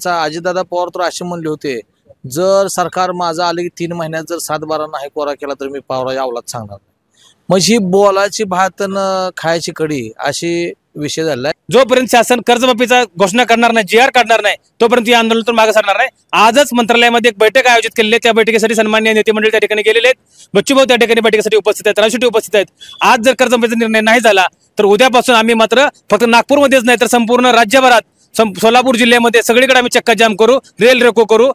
अजितदादा पवार तर असे म्हणले होते, जर सरकार माझं आलं की 3 महिन्यात जर 7-12 नाही कोरा केला तर मी पावरा अवलाद सांगणार. म्हणजे ही बोलाची भात न खायची कडी अशी विषय झाला. जोपर्यंत शासन कर्जमाफीचा घोषणा करणार नाही, GR काढणार नाही, तोपर्यंत या आंदोलनातून मागे सरणार नाही. आजच मंत्रालयामध्ये एक बैठक आयोजित केलेली आहे. त्या बैठकीसाठी सन्माननीय नेते मंडळी त्या ठिकाणी गेलेले आहेत. बच्चूभाऊ त्या ठिकाणी बैठकीसाठी उपस्थित आहेत, राजशेट्टी उपस्थित आहेत. आज जर कर्जमाफीचा निर्णय नाही झाला तर उद्यापासून आम्ही मात्र फक्त नागपूरमध्येच नाही तर संपूर्ण राज्यभरात, सोलापूर जिल्ह्यामध्ये सगळीकडे आम्ही चक्का जाम करू, रेल रोको करू.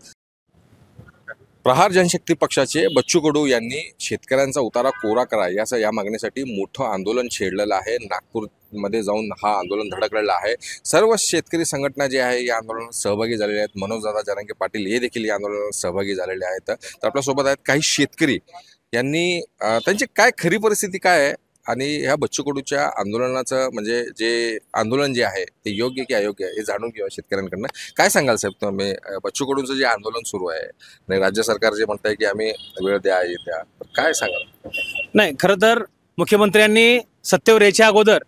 प्रहार जनशक्ती पक्षाचे बच्चू कडू यांनी शेतकऱ्यांचा उतारा कोरा करा या मागणीसाठी मोठं आंदोलन छेडलेलं आहे. नागपूरमध्ये जाऊन हा आंदोलन धडकलेलं आहे. सर्व शेतकरी संघटना जे आहे या आंदोलनात सहभागी झालेल्या आहेत. मनोजदादा जरांगे पाटील हे देखील या आंदोलनात सहभागी झालेले आहेत. तर आपल्यासोबत आहेत काही शेतकरी. यांनी त्यांची काय खरी परिस्थिती काय आहे आणि ह्या बच्चू कडूच्या आंदोलनाचं म्हणजे जे आंदोलन जे आहे ते योग्य की अयोग्य आहे हे जाणून घेऊया शेतकऱ्यांकडनं. काय सांगाल साहेब तुम्ही बच्चू कडूंचं जे आंदोलन सुरू आहे आणि राज्य सरकार जे म्हणत आहे की आम्ही वेळ द्या हे द्या, काय सांगाल? नाही, खरं तर मुख्यमंत्र्यांनी सत्तेवर यायच्या अगोदर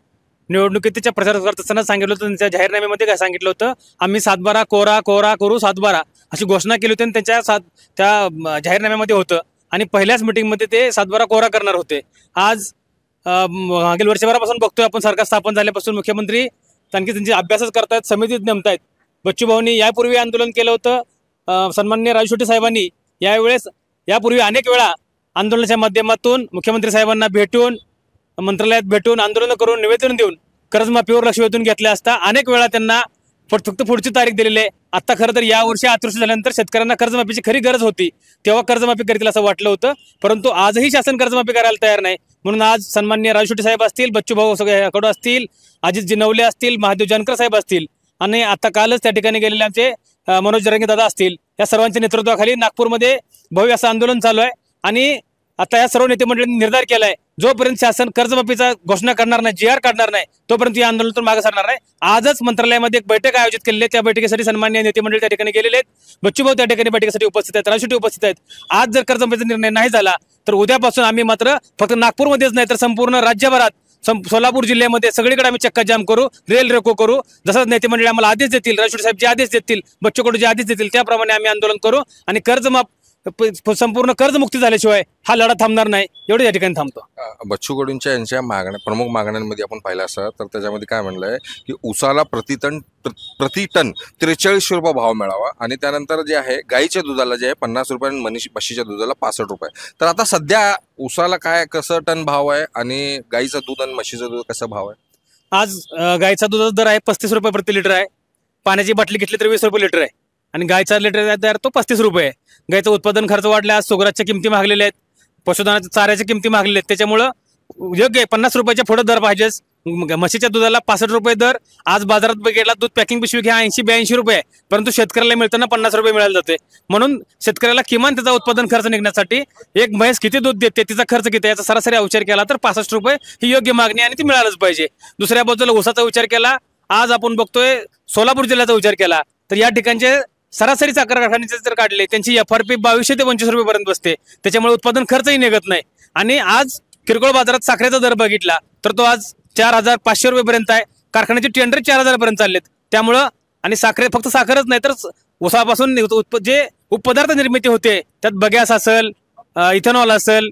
निवडणुकीच्या प्रचार करत असताना सांगितलं होतं, त्यांच्या जाहीरनाम्यामध्ये काय सांगितलं होतं, आम्ही 7-12 कोरा कोरा करू 7-12 अशी घोषणा केली होती आणि त्यांच्या त्या जाहीरनाम्यामध्ये होतं. आणि पहिल्याच मिटिंगमध्ये ते 7-12 कोरा करणार होते. आज मागील वर्षभरापासून बघतोय आपण, सरकार स्थापन झाल्यापासून मुख्यमंत्री आणखी त्यांचे अभ्यासच करतायत, समितीत नेमतायत. बच्चूभाऊंनी यापूर्वी आंदोलन केलं होतं, सन्माननीय राजशेट्टी साहेबांनी यापूर्वी अनेक वेळा आंदोलनाच्या माध्यमातून मुख्यमंत्री साहेबांना भेटून, मंत्रालयात भेटून, आंदोलन करून, निवेदन देऊन कर्जमाफीवर लक्ष वेधून घेतलं असता. अनेक वेळा त्यांना फक्त पुढची तारीख दिलेली आहे. आता खरं तर या वर्षी अतिवृष्टी झाल्यानंतर शेतकऱ्यांना कर्जमाफीची खरी गरज होती, तेव्हा कर्जमाफी करतील असं वाटलं होतं. परंतु आजही शासन कर्जमाफी करायला तयार नाही. म्हणून आज सन्माननीय राजशेट्टी साहेब असतील, बच्चूभाऊ कडू असतील, अजित नवले असतील, महादेव जानकर साहेब असतील आणि आता कालच त्या ठिकाणी गेलेले आमचे मनोज जरांगे दादा असतील, या सर्वांच्या नेतृत्वाखाली नागपूरमध्ये भव्य असं आंदोलन चालू आहे. आणि आता या सर्व नेते मंडळींनी निर्धार केलाय, जोपर्यंत शासन कर्जमाफीचा घोषणा करणार नाही, GR काढणार नाही, तोपर्यंत या आंदोलनातून मागे सरणार नाही. आजच मंत्रालयामध्ये एक बैठक आयोजित केलेली आहे. त्या बैठकीसाठी सन्माननीय नेते मंडळी त्या ठिकाणी गेलेले आहेत. बच्चूभाऊ त्या ठिकाणी बैठकीसाठी उपस्थित आहेत, राजशेट्टी उपस्थित आहेत. आज जर कर्जमाफीचा निर्णय नाही झाला तर उद्यापासून आम्ही मात्र फक्त नागपूरमध्येच नाही तर संपूर्ण राज्यभरात, सोलापूर जिल्ह्यामध्ये सगळीकडे आम्ही चक्का जाम करू, रेल रोको करू. जसं नेते मंडळी आम्हाला आदेश देतील, राजशेट्टी साहेब जे आदेश देतील, बच्चू कडू जे आदेश देतील त्याप्रमाणे आम्ही आंदोलन करू. आणि संपूर्ण कर्जमुक्ती झाल्याशिवाय हा लढा थांबणार नाही, एवढे या ठिकाणी थांबतो. बच्चू कडूंच्या यांच्या मागण्या, प्रमुख मागण्यांमध्ये आपण पाहिलं असं तर त्याच्यामध्ये काय म्हणलंय की उसाला प्रति टन 43 रुपये भाव मिळावा आणि त्यानंतर जे आहे गाईच्या दुधाला जे आहे 50 रुपये आणि म्हशीच्या दुधाला 65 रुपये. तर आता सध्या उसाला काय कसं टन भाव आहे आणि गाईचं दूध आणि म्हशीचं दूध कसं भाव आहे? आज गाईचा दुधाचा दर आहे 35 रुपये प्रति लिटर आहे. पाण्याची बाटली घेतली तर 20 रुपये लिटर आहे आणि गायचा लिटर दर तो 35 रुपये आहे. गायचं उत्पादन खर्च वाढला, आज सुगराच्या किमती महागलेल्या आहेत, पशुधनाच्या चाऱ्याच्या किमती महागलेल्या आहेत. त्याच्यामुळं योग्य 50 रुपयाच्या पुढे दर पाहिजेच. म्हशीच्या दुधाला 65 रुपये दर. आज बाजारात बघितला दूध पॅकिंग पिशवी घ्या 80-82 रुपये आहे, परंतु शेतकऱ्याला मिळताना 50 रुपये मिळाले जाते. म्हणून शेतकऱ्याला किमान त्याचा उत्पादन खर्च निघण्यासाठी एक म्हैस किती दूध देते, तिचा खर्च किती, याचा सरासरी विचार केला तर 65 रुपये ही योग्य मागणी आणि ती मिळालंच पाहिजे. दुसऱ्या बाजूला ऊसाचा विचार केला, आज आपण बघतोय सोलापूर जिल्ह्याचा विचार केला तर या ठिकाणचे सरासरी साखर कारखान्याचे जर काढले त्यांची FRP 2200 ते 2500 रुपयेपर्यंत बसते. त्याच्यामुळे उत्पादन खर्चही निघत नाही. आणि आज किरकोळ बाजारात साखरेचा दर बघितला तर तो आज 4500 रुपयेपर्यंत आहे. कारखान्याचे टेंडर 4000 पर्यंत चाललेत. त्यामुळं आणि फक्त साखरच नाही तर ऊसापासून जे उपपदार्थ निर्मिती होते त्यात बगॅस असेल, इथेनॉल असेल,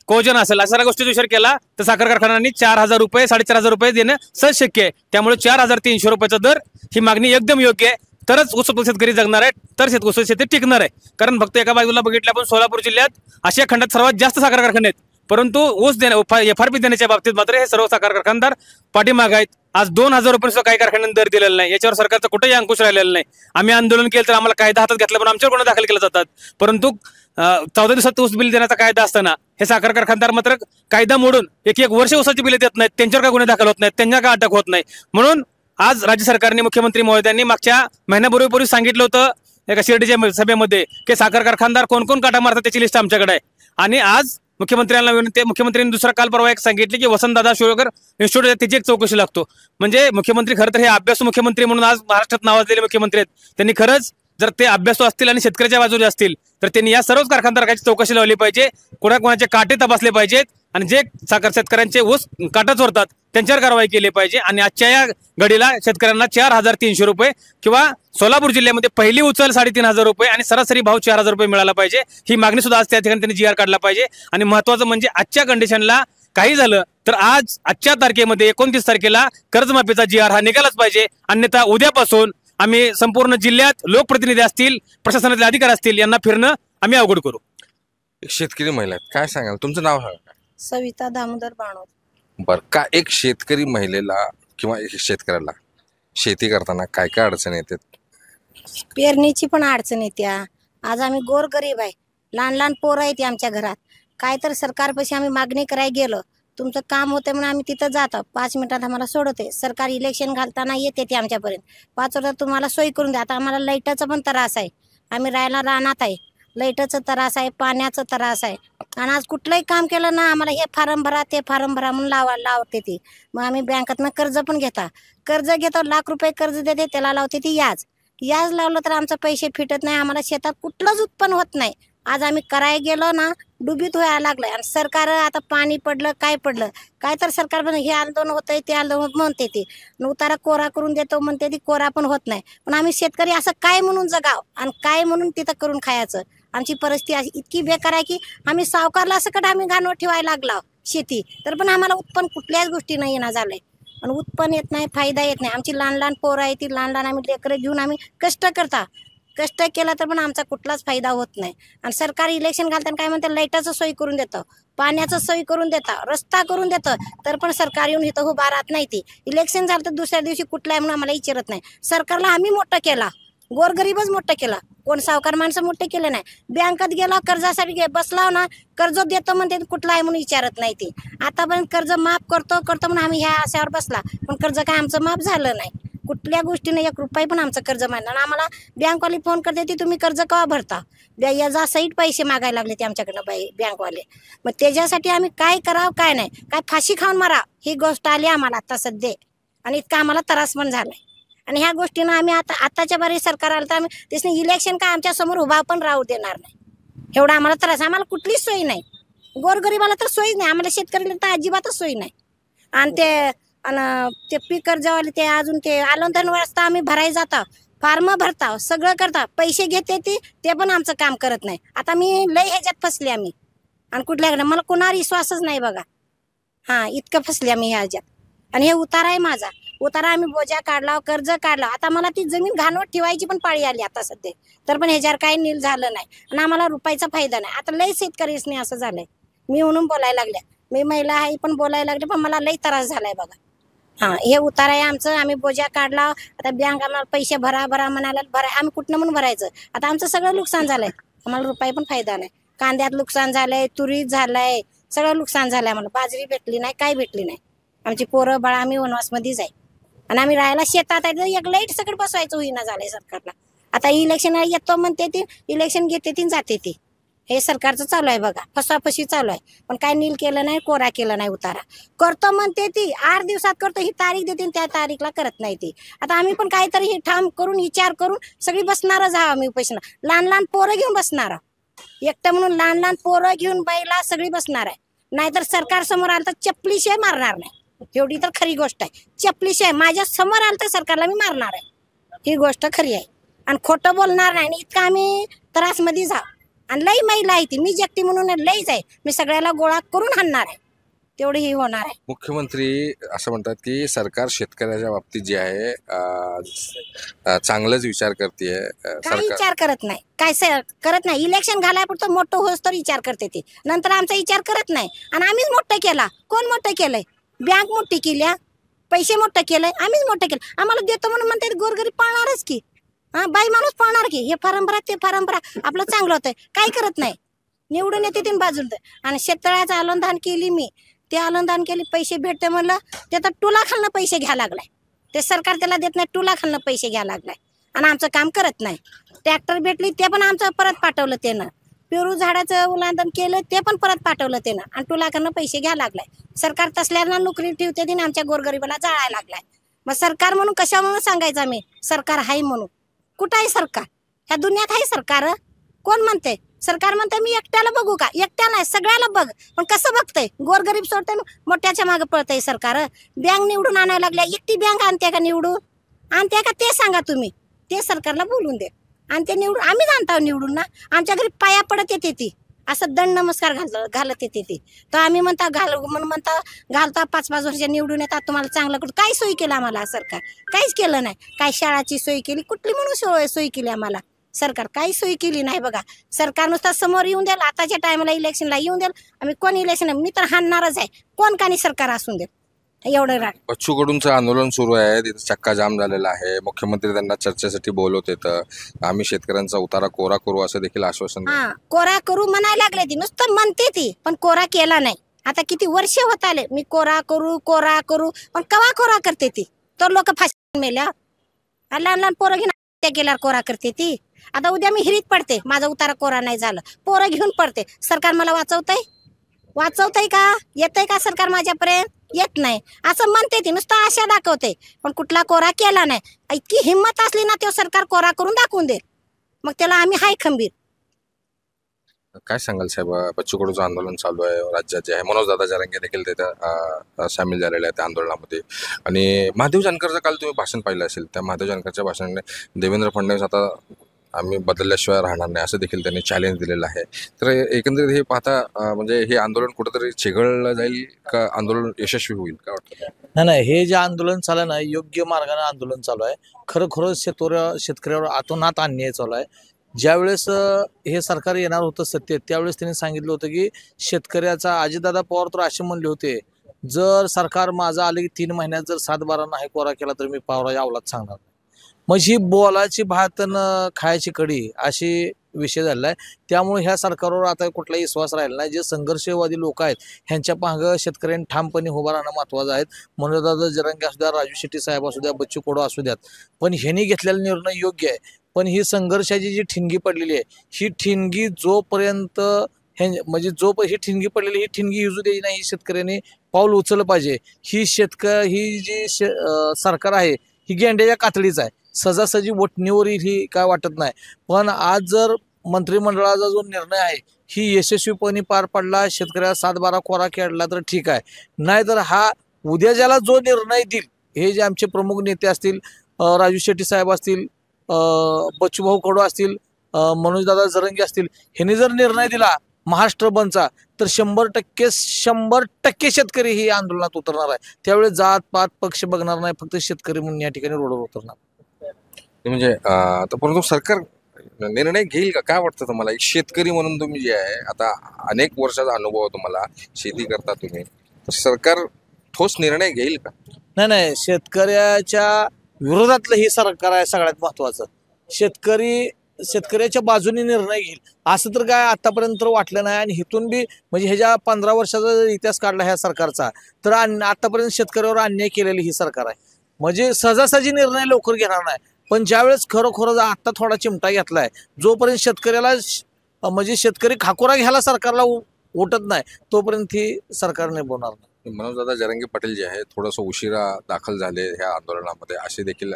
कोजन असेल, अशा सगळ्या गोष्टीचा विचार केला तर साखर कारखान्यांनी 4000 रुपये 4500 रुपये देणं सहज शक्य आहे. त्यामुळे 4300 रुपयाचा दर ही मागणी एकदम योग्य आहे. तरच ऊस शेतकरी जगणार आहे, तर ऊस शेती टिकणार आहे. कारण फक्त एका बाजूला बघितलं आपण सोलापूर जिल्ह्यात आशिया खंडात सर्वात जास्त साखर कारखाने आहेत, परंतु ऊस FRP देण्याच्या बाबतीत मात्र हे सर्व साखर कारखानदार पाठीमागे आहेत. आज 2000 रुपये सुद्धा काही कारखान्यांनी दर दिलेला नाही. याच्यावर सरकारचा कुठेही अंकुश राहिलेला नाही. आम्ही आंदोलन केलं तर आम्हाला कायदा हातात घेतला पण आमच्यावर गुन्हे दाखल केले जातात. परंतु 14 दिवसात ऊस बिल देण्याचा कायदा असताना हे साखर कारखानदार मात्र कायदा मोडून एक वर्ष ऊसाची बिले देत नाहीत. त्यांच्यावर काय गुन्हे दाखल होत नाहीत, त्यांना काय अटक होत नाही. म्हणून आज राज्य सरकारने, मुख्यमंत्री महोदयांनी मागच्या महिन्यापूर्वी सांगितलं होतं एका शिर्डीच्या सभेमध्ये की साखर कारखानदार कोण कोण काटा मारतात त्याची लिस्ट आमच्याकडे आहे. आणि आज मुख्यमंत्र्यांनी दुसरा काल परवा एक सांगितले की वसंतदादा शुगर्स इन्स्टिट्यूट त्याची एक चौकशी लागतो. म्हणजे मुख्यमंत्री खरं तर हे अभ्यासू मुख्यमंत्री म्हणून आज महाराष्ट्रात नावाजलेले मुख्यमंत्री आहेत. त्यांनी खरंच जर ते अभ्यासू असतील आणि शेतकऱ्याच्या बाजूने असतील तर त्यांनी या सर्वच कारखानदाराची चौकशी लावली पाहिजे, कोणाकोणाचे काटे तपासले पाहिजेत आणि जे साखर शेतकऱ्यांचे ऊस काटा चोरतात त्यांच्यावर कारवाई केली पाहिजे आणि आजच्या या घडीला शेतकऱ्यांना 4,300 रुपये किंवा सोलापूर जिल्ह्यामध्ये पहिली उचल 3,500 रुपये आणि सरासरी भाव 4,000 रुपये मिळाला पाहिजे. ही मागणी सुद्धा आज त्या ठिकाणी त्यांनी GR काढला पाहिजे. आणि महत्वाचं म्हणजे आजच्या कंडिशनला काही झालं तर आज आजच्या तारखेमध्ये 29 तारखेला कर्जमाफीचा GR हा निघालाच पाहिजे. अन्यथा उद्यापासून आम्ही संपूर्ण जिल्ह्यात लोकप्रतिनिधी असतील, प्रशासनातले अधिकारी असतील, यांना फिरणं आम्ही अवघड करू. एक शेतकरी महिला आहेत, काय सांगाल? तुमचं नाव सांगा. सविता दामोदर बाणोद. बरं, का एक शेतकरी महिलेला किंवा एक शेतकऱ्याला शेती करताना काय काय अडचणी येतात? पेरणीची पण अडचण येते. आज आम्ही गोरगरीब आहे, लहान लहान पोरं आहेत आमच्या घरात. काय तर सरकारपाशी आम्ही मागणी करायला गेलो, तुमचं काम होतं म्हणून आम्ही तिथं जातो, 5 मिनिटात आम्हाला सोडते. सरकार इलेक्शन घालताना येते ते आमच्यापर्यंत, 5 वर्षात तुम्हाला सोय करून द्या. आता आम्हाला लाईटाचा पण त्रास आहे, आम्ही राहायला रानात आहे, लाईटाचा त्रास आहे, पाण्याचा त्रास आहे. आणि आज कुठलंही काम केलं ना आम्हाला हे फार्म भरा ते फार्म भरा म्हणून लावते ती. मग आम्ही बँकेतनं कर्ज पण कर्ज घेतो, लाख रुपये कर्ज देते, त्याला लावते ती याज लावलं तर आमचं पैसे फिटत नाही. आम्हाला शेतात कुठलंच उत्पन्न होत नाही. आज आम्ही करायला गेलो ना डुबीत व्हायला लागलंय. आणि सरकार आता पाणी पडलं काय तर सरकार पण हे आंदोलन होतंय ते आंदोलन म्हणते ती, उतारा कोरा करून देतो म्हणते ती, कोरा पण होत नाही. पण आम्ही शेतकरी असं काय म्हणून जगाव आणि काय म्हणून तिथं करून खायचं? आमची परिस्थिती अशी इतकी बेकार आहे की आम्ही सावकारला सकट आम्ही घाणवत ठेवायला लागलो शेती, तर पण आम्हाला उत्पन्न कुठल्याच गोष्टी नाही येणार झालंय. आणि उत्पन्न येत नाही, फायदा येत नाही. आमची लहान लहान पोरं आहे, ती लहान लहान आम्ही लेकरं घेऊन आम्ही कष्ट केला तर पण आमचा कुठलाच फायदा होत नाही. आणि सरकार इलेक्शन घालताना काय म्हणते, लाईटाचं सोय करून देतं, पाण्याचं सोय करून देतं, रस्ता करून देतं, तर पण सरकार येऊन इथं उभा राहत नाही. ती इलेक्शन झालं तर दुसऱ्या दिवशी कुठला आहे म्हणून आम्हाला विचारत नाही. सरकारला आम्ही मोठं केला, गोरगरीबच मोठं केला, कोण सावकार माणसं मोठे केले नाही. बँकेत गेला कर्जासाठी बसला ना, कर्ज देतो म्हणते, कुठला आहे म्हणून विचारत नाही. ती आतापर्यंत कर्ज माफ करतो म्हणून आम्ही ह्या आशयावर बसला, पण कर्ज काय आमचं माफ झालं नाही. कुठल्या गोष्टीने 1 रुपया पण आमचं कर्ज मानलं. आम्हाला बँकवाली फोन करते ती, तुम्ही कर्ज केव्हा भरता, याचा सहित पैसे मागायला लागले ते आमच्याकडनं बँकवाले. मग त्याच्यासाठी आम्ही काय करावं काय नाही, काय फाशी खाऊन मारा ही गोष्ट आली आम्हाला आता सध्या. आणि इतका आम्हाला त्रास पण झालाय. आणि ह्या गोष्टीनं आम्ही आताच्या बारी सरकार आलं तर आम्ही त्याने इलेक्शन काय आमच्या समोर उभा पण राहू देणार नाही. एवढा आम्हाला त्रास, आम्हाला कुठलीच सोय नाही. गोरगरीबाला तर सोयच नाही, आम्हाला शेतकऱ्याला तर अजिबातच सोय नाही. आणि ते पीक कर्जवाले ते अजून ते आलोंधन वाजता आम्ही भरायला जाता, फार्म भरता, सगळं करता, पैसे घेते ते पण आमचं काम करत नाही. आता मी लय ह्याच्यात फसले आम्ही, आणि कुठल्याकडे मला कोणावर विश्वासच नाही बघा. इतकं फसले आम्ही ह्याच्यात. आणि हे उतारा आहे माझा, उतारा आम्ही बोजा काढला, कर्ज काढला. आता मला ती जमीन घाणवत ठेवायची पण पाळी आली आता सध्या, तर पण ह्याच्यावर काही नील झालं नाही. आणि आम्हाला रुपयाचा फायदा नाही. आता लय शेतकरीच नाही असं झालंय. मी म्हणून बोलायला लागल्या, मी महिला आहे पण बोलायला लागले, पण मला लय त्रास झालाय बघा. हे उतारा आहे आमचं, आम्ही बोजा काढला. आता बँक आम्हाला पैसे भरा म्हणायला, आम्ही कुठनं म्हणून भरायचं? आता आमचं सगळं नुकसान झालंय, आम्हाला रुपये पण फायदा नाही. कांद्यात नुकसान झालंय, तुरीत झालंय, सगळं नुकसान झालंय. आम्हाला बाजरी भेटली नाही, काय भेटली नाही. आमची पोरं बाळा आम्ही वनवासमध्येच आहे. आणि आम्ही राहायला शेतात आहे, एक लाईट सगळं बसवायचं होईना झालंय सरकारला. आता इलेक्शन येतो म्हणते ती, इलेक्शन घेते ती जाते ती. हे सरकारचं चालू आहे बघा, फसवाफशी चालू आहे. पण काय नील केलं नाही, कोरा केलं नाही. उतारा करतो म्हणते ती, 8 दिवसात करतो, ही तारीख देते, त्या तारीखला करत नाही ती. आता आम्ही पण काहीतरी हे ठाम करून विचार करून सगळी बसणारच आहोत. आम्ही पैसे लहान लहान पोरं घेऊन बसणार आहोत, एकटं म्हणून लहान लहान पोरं घेऊन बैला सगळी बसणार आहे. नाहीतर सरकार समोर आलं तर चपलीशिवाय मारणार नाही. एवढी तर खरी गोष्ट आहे. चपलीशिवाय माझ्या समोर आलं तर सरकारला मी मारणार आहे, ही गोष्ट खरी आहे. आणि खोटं बोलणार नाही. इतकं आम्ही त्रासमध्ये जाऊ. आणि लई महिला आहे ती, मी जगती म्हणून लईच आहे, मी सगळ्याला गोळा करून हाणणार आहे, तेवढी ही होणार आहे. मुख्यमंत्री असं म्हणतात की सरकार शेतकऱ्याच्या बाबतीत जे आहे चांगलाच विचार करते. काय विचार करत नाही, काय करत नाही. इलेक्शन घालायपुरतं मोठं होस तर विचार करते ती, नंतर आमचा विचार करत नाही. आणि आम्हीच मोठं केला. कोण मोठं केलंय? बँक मोठी केल्या, पैसे मोठं केलंय, आम्हीच मोठं केलं. आम्हाला देतो म्हणून म्हणते गोरगरीब पाळणारच की, बाई माणूस पाळणार की. हे फार्म भरा ते फार्म भरा, आपलं चांगलं होतंय, काय करत नाही. निवडून येते तीन बाजूला. आणि शेततळ्याचं आलोंदान केली मी, ते आलोंदान केली, पैसे भेटते म्हणलं, ते तर टुला खालनं पैसे घ्या लागलाय. ते सरकार त्याला देत नाही, टुला खालनं पैसे घ्या लागलाय. आणि आमचं काम करत नाही. ट्रॅक्टर भेटली ते पण आमचं परत पाठवलं त्यानं. पेरू झाडाचं उलांदन केलं ते पण परत पाठवलं त्यानं. आणि टुला खालनं पैसे घ्या लागलाय. सरकार तसल्याला नोकरी ठेवते ती, आमच्या गोरगरिबाला जाळायला लागलाय. मग सरकार म्हणून कशा म्हणून सांगायचं आम्ही? सरकार आहे म्हणून. कुठं आहे सरकार? ह्या दुनियात आहे सरकार? कोण म्हणते सरकार म्हणते मी एकट्याला बघू का? एकट्या नाही, सगळ्याला बघ. पण कसं बघतंय? गोरगरीब सोडतंय, मोठ्याच्या मागे पळतंय सरकार. बँक निवडून आणायला लागल्या. एकटी बँक आणते का निवडून? आणते का ते सांगा तुम्ही. ते सरकारला बोलून दे. आणि ते निवडून आम्हीच आणतो निवडून ना. आमच्या घरी पाया पडत येते ती, असं दंड नमस्कार घालत येते ती. तर आम्ही म्हणता म्हणता घालता 5-5 वर्ष निवडून येतात, तुम्हाला चांगलं कुठं काय सोयी केलं आम्हाला सरकार? काहीच केलं नाही. काय शाळाची सोय केली? कुठली म्हणून सोयी केली आम्हाला सरकार? काही सोयी केली नाही बघा. सरकार नुसतं समोर येऊन द्याल, आताच्या टायमाला इलेक्शनला येऊन द्याल. आम्ही कोण इलेक्शन, मी तर हाणणारच आहे, कोण कानी सरकार असून देत. एवढं राग. बच्चू कडूंचं आंदोलन सुरू आहे, तिथे चक्का जाम झालेला आहे. मुख्यमंत्री त्यांना चर्चेसाठी बोलवत येतं. आम्ही शेतकऱ्यांचा उतारा कोरा करू असं देखील आश्वासन हा, कोरा करू म्हणायला लागले. ती नुसतं म्हणते ती, पण कोरा केला नाही. आता किती वर्ष होत आले मी कोरा करू पण कवा कोरा करते ती? तर लोक फाशी मेल्या. लहान लहान पोरं घेऊन त्या गेल्यावर कोरा करते ती. आता उद्या मी हिरीत पडते, माझा उतारा कोरा नाही झालं, पोरं घेऊन पडते. सरकार मला वाचवतंय का? येतंय का सरकार माझ्यापर्यंत? येत नाही. असं म्हणते ती, नुसतं आशा दाखवते, पण कुठला कोरा केला नाही. इतकी हिंमत असली ना, तो सरकार कोरा करून दाखवून दे, मग त्याला आम्ही हाय खंबीर. काय सांगाल साहेब? बच्चू कडूचं आंदोलन चालू आहे राज्यात जे आहे. मनोजदादा जरांगे देखील तिथे सामील झालेले आहेत त्या आंदोलनामध्ये. आणि महादेव जानकरचं काल तुम्ही भाषण पाहिलं असेल. त्या महादेव जानकरच्या भाषणाने देवेंद्र फडणवीस आता आम्ही बदलल्याशिवाय राहणार नाही असं देखील त्यांनी चॅलेंज दिलेलं आहे. तर एकंदरीत हे पाहता म्हणजे हे आंदोलन कुठंतरी चिघळलं जाईल का आंदोलन यशस्वी होईल काय वाटतं? नाही, हे जे आंदोलन चालू आहे ना, योग्य मार्गाने आंदोलन चालू आहे. खरोखर शेतकऱ्यावर अतोनात अन्याय चालू आहे. ज्यावेळेस हे सरकार येणार होतं सत्तेत, त्यावेळेस त्यांनी सांगितलं होतं की शेतकऱ्याचा, अजितदादा पवार तर असे म्हणले होते, जर सरकार माझं आलं की 3 महिन्यात जर 7-12 नाही कोरा केला तर मी पावरा अवलाद सांगणार. मग ही बोलाची भात आणि खायची कडी अशी विषय झालेला आहे. त्यामुळे ह्या सरकारवर आता कुठलाही विश्वास राहिला नाही. जे संघर्षवादी लोक आहेत ह्यांच्या मागं शेतकऱ्यांनी ठामपणे उभं राहणं महत्त्वाचं आहे. मनोजदादा जरांगे असू द्या, राजू शेट्टी साहेब असू द्या, बच्चू कडू असू द्यात, पण ह्यांनी घेतलेला निर्णय योग्य आहे. पण ही संघर्षाची जी ठिणगी पडलेली आहे, ही ठिणगी जोपर्यंत ही ठिणगी पडलेली, ही ठिणगी युजू द्यायची नाही. ही शेतकऱ्यांनी पाऊल उचललं पाहिजे. ही जी सरकार आहे ही गेंड्याच्या कातडीच आहे. सहजासहजी वटणीवर ही काय वाटत नाही. पण आज जर मंत्रिमंडळाचा जो निर्णय आहे ही यशस्वीपणे पार पडला, शेतकऱ्याला 7-12 कोरा केला तर ठीक आहे. नाहीतर हा उद्या ज्याला जो निर्णय देईल, हे जे आमचे प्रमुख नेते असतील, राजू शेट्टी साहेब असतील, बच्चूभाऊ कडू असतील, मनोजदादा जरांगे असतील, ह्यांनी जर निर्णय दिला महाराष्ट्र बंदचा तर 100% शेतकरी ही आंदोलनात उतरणार आहे. त्यावेळी जात पात पक्ष बघणार नाही, फक्त शेतकरी म्हणून या ठिकाणी रोडवर उतरणार. म्हणजे आता परंतु सरकार निर्णय घेईल का काय वाटतं तुम्हाला? एक शेतकरी म्हणून तुम्ही जे आहे, आता अनेक वर्षाचा अनुभव आहे तुम्हाला, शेती करता तुम्ही, तर सरकार ठोस निर्णय घेईल का? नाही, शेतकऱ्याच्या विरोधातलं हे सरकार आहे सगळ्यात महत्वाचं. शेतकऱ्याच्या बाजूने निर्णय घेईल असं तर काय आतापर्यंत वाटलं नाही. आणि इथून बी म्हणजे ह्याच्या 15 वर्षाचा इतिहास काढला ह्या सरकारचा, तर आतापर्यंत शेतकऱ्यावर अन्याय केलेली ही सरकार आहे. म्हणजे सहजासहजी निर्णय लवकर घेणार नाही. पण ज्यावेळेस खरोखर आता थोडा चिमटा घेतलाय, जोपर्यंत शेतकऱ्याला म्हणजे शेतकरी खाकोरा घ्यायला सरकारला उठत नाही, तोपर्यंत ही सरकार निभवणार नाही. मनोजदादा जरांगे पाटील जे आहे थोडंसं उशिरा दाखल झाले ह्या आंदोलनामध्ये अशी देखील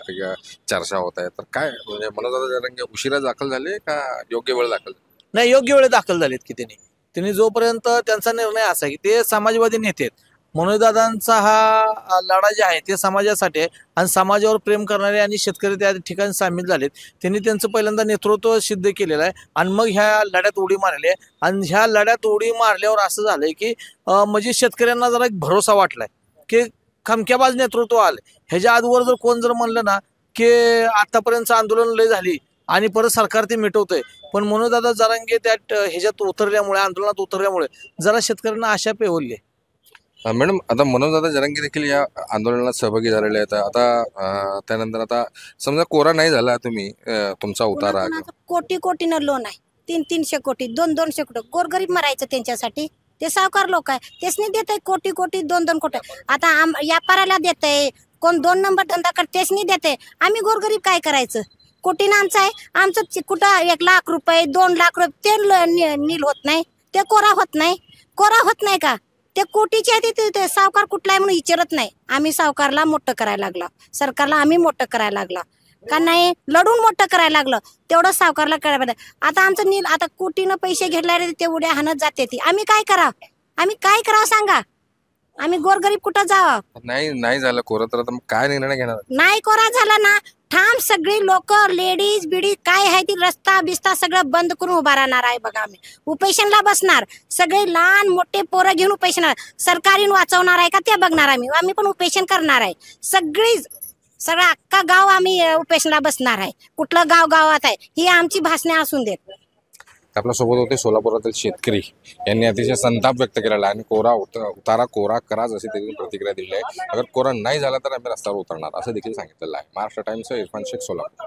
चर्चा होत आहे. तर काय म्हणजे मनोजदादा जरांगे उशिरा दाखल झाले का योग्य वेळ दाखल? नाही, योग्य वेळ दाखल झालेत की त्यांनी जोपर्यंत त्यांचा निर्णय असा की ते समाजवादी नेते आहेत. मनोजदादांचा हा लढा जे आहे ते समाजासाठी आहे आणि समाजावर प्रेम करणारे आणि शेतकरी त्या ठिकाणी सामील झालेत. त्यांनी त्यांचं पहिल्यांदा नेतृत्व सिद्ध केलेलं आहे आणि मग ह्या लढ्यात उडी मारली आहे. आणि ह्या लढ्यात उडी मारल्यावर असं झालंय की म्हणजे शेतकऱ्यांना जरा एक भरोसा वाटलाय की खमक्याबाज नेतृत्व आलं. ह्याच्या आजवर जर कोण जर म्हणलं ना की आतापर्यंत आंदोलन लय झाली आणि परत सरकार ते मिटवतंय, पण मनोजदादा जरांगे त्यात ह्याच्यात उतरल्यामुळे, आंदोलनात उतरल्यामुळे जरा शेतकऱ्यांना आशा पेवली आहे. मॅडम, आता मनोजदादा जरांगे देखील या आंदोलनात सहभागी झालेले आहेत. आता त्यानंतर आता समजा कोरा नाही झाला, तुम्ही तुमचा उतारा कोटीनं लोन आहे, 300 कोटी 200 कोटी गोरगरीब मरायचं त्यांच्यासाठी. ते सावकार लोक आहे, तेच देत आहे कोटी 2 कोटी. आता व्यापाराला देत आहे, कोण 2 नंबर धंदा करते तेच देते. आम्ही गोरगरीब काय करायचं? कोटीनं आमचं आहे, आमचं कुठं 1 लाख रुपये 2 लाख रुपये ते नील होत नाही, ते कोरा होत नाही का? ते कोटीचे आहे ते सावकार कुठला आहे म्हणून विचारत नाही. आम्ही सावकारला मोठं करायला लागला, सरकारला आम्ही मोठं करायला लागला. का नाही लढून मोठं करायला लागलं तेवढं सावकारला करायला पाहिजे. आता आमचं नील आता कोटीनं पैसे घेतल्याने ते उड्या हाणत जाते ती. आम्ही काय करावं सांगा. आम्ही गोरगरीब कुठं जावं. नाही झालं कोरं तर आता मग काय निर्णय घेणार? नाही कोरा झाला ना ठाम सगळी लोक लेडीज बिडी काय आहे ती रस्ता बिस्ता सगळं बंद करून उभा राहणार आहे बघा. आम्ही उपेशनला बसणार. सगळे लहान मोठे पोरं घेऊन उपेशनार. सरकारीन वाचवणार आहे का ते बघणार आम्ही पण उपेशन करणार आहे. सगळं अख्खा गाव आम्ही उपेशनला बसणार आहे. कुठलं गाव गावात आहे ही आमची भाषणे असून देत. आपल्या सोबत होते सोलापुरातील शेतकरी यांनी अतिशय संताप व्यक्त केलेला आहे आणि उतारा कोरा कराच अशी त्यांनी प्रतिक्रिया दिली आहे. अगर कोरा नाही झाला तर आम्ही रस्त्यावर उतरणार असं देखील सांगितलेलं आहे. महाराष्ट्र टाइम्स इरफान शेख, सोलापूर.